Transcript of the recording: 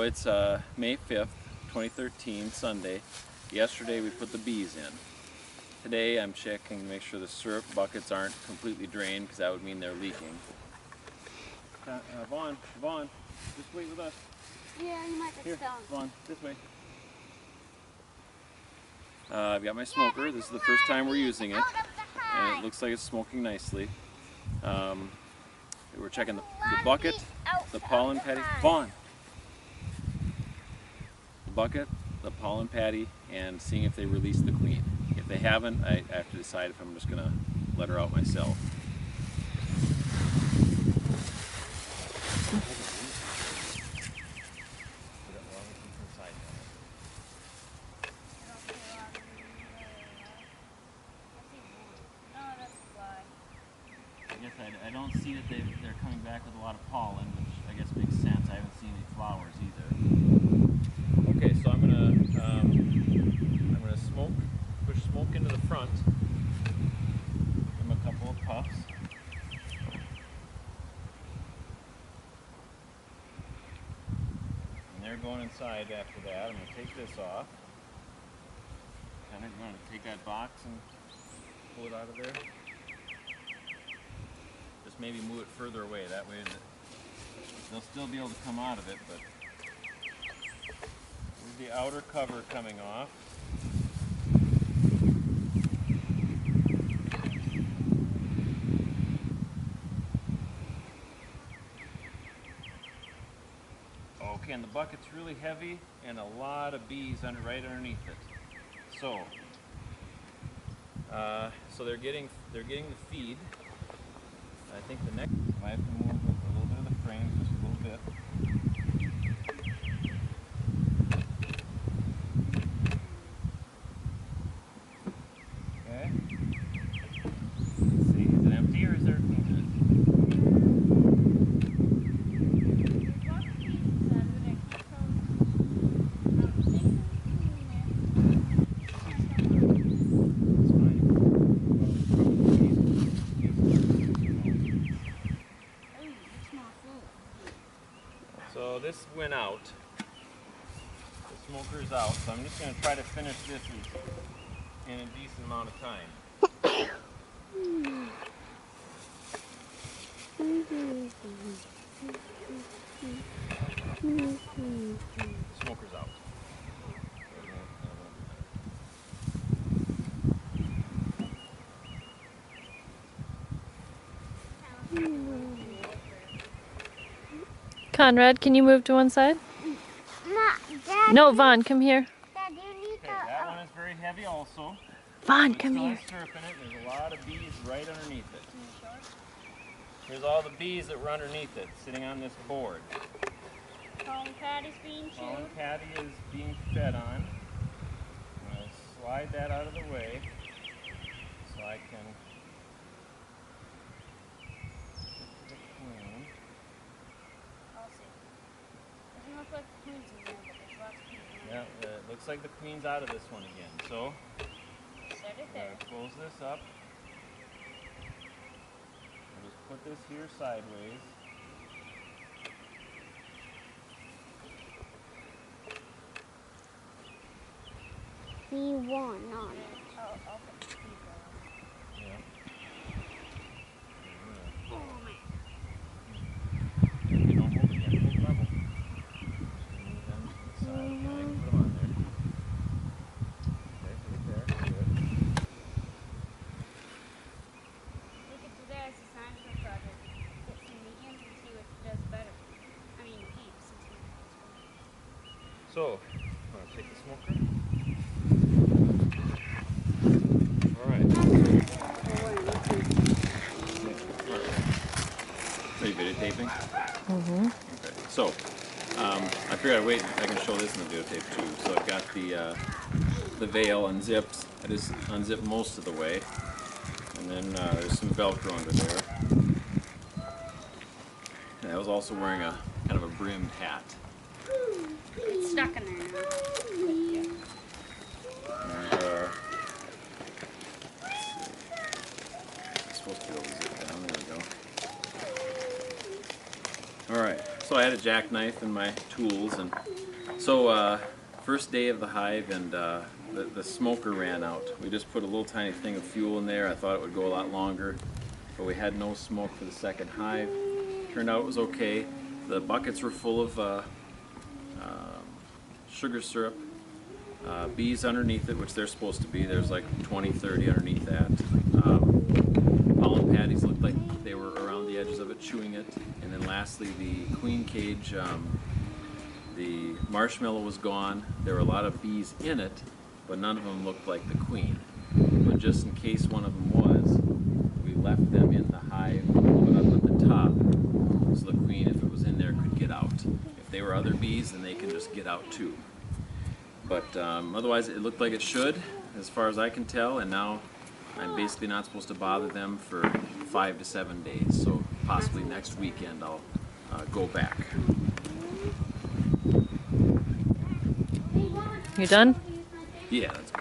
it's May 5th, 2013, Sunday. Yesterday we put the bees in. Today I'm checking to make sure the syrup buckets aren't completely drained, because that would mean they're leaking. Vaughn, just wait with us. Yeah, you might get stung. Vaughn, this way. I've got my smoker. This is the first time we're using it, and it looks like it's smoking nicely. We're checking the bucket, the pollen patty. Vaughn! The bucket, the pollen patty, and seeing if they released the queen. If they haven't, I have to decide if I'm just going to let her out myself. I don't see that they're coming back with a lot of pollen, which I guess makes sense. I haven't seen any flowers either. Okay, so I'm gonna push smoke into the front. Give them a couple of puffs. And they're going inside after that. I'm gonna take this off. I'm gonna take that box and pull it out of there. Just maybe move it further away, that way they'll still be able to come out of it, but here's the outer cover coming off. Okay, and the bucket's really heavy and a lot of bees right underneath it. So they're getting the feed. I think the next, I have to move a little bit of the frame, just a little bit. Okay. Let's see, is it empty or is there food in it? So this went out. The smoker's out, so I'm just going to try to finish this in a decent amount of time. Smoker's out. Conrad, can you move to one side? No, Vaughn, come here. Dad, you need Okay, that one is very heavy also. Vaughn, come here. Syrup in it. There's a lot of bees right underneath it. Here's all the bees that were underneath it, sitting on this board. Pollen patty's being chewed. Pollen patty is being fed on. I'm going to slide that out of the way so I can get to the queen. I'll see. Doesn't look like the queen's in there, but there's lots of bees in there. Yeah, it looks like the queen's out of this one again. So, Set it there. close this up. I'll just put this here sideways. B1 on it. I'll put the B1 on. Yeah. Oh man. Okay, don't hold it yet. Hold level. Move them to the side. Yeah, I can put them on there. Okay, put it there. Good. We could do that as a science project. Get some mediums and see what does better. I mean, heaps. So, I'm going to take the smoker. Alright. Are you videotaping? Mm-hmm. Okay. So, I figured I'd wait. I can show this in the videotape too. So I've got the veil unzipped. I just unzipped most of the way. And then there's some Velcro under there. And I was also wearing a kind of a brimmed hat. It's stuck in there now. Yeah. And, supposed to be able to zip down. There we go. Alright. So I had a jackknife and my tools, and so first day of the hive, and the smoker ran out. We just put a little tiny thing of fuel in there. I thought it would go a lot longer, but we had no smoke for the second hive. Turned out it was okay. The buckets were full of sugar syrup, bees underneath it, which they're supposed to be. There's like 20, 30 underneath that. Pollen patties looked like they were around the edges of it, chewing it. And then lastly, the queen cage, the marshmallow was gone. There were a lot of bees in it, but none of them looked like the queen. But just in case one of them was, we left them in the hive, put up at the top, so the queen, if it was in there, could get out. If they were other bees, then they can just get out too. But otherwise, it looked like it should, as far as I can tell, and now I'm basically not supposed to bother them for 5 to 7 days, so possibly next weekend I'll go back. You done? Yeah, that's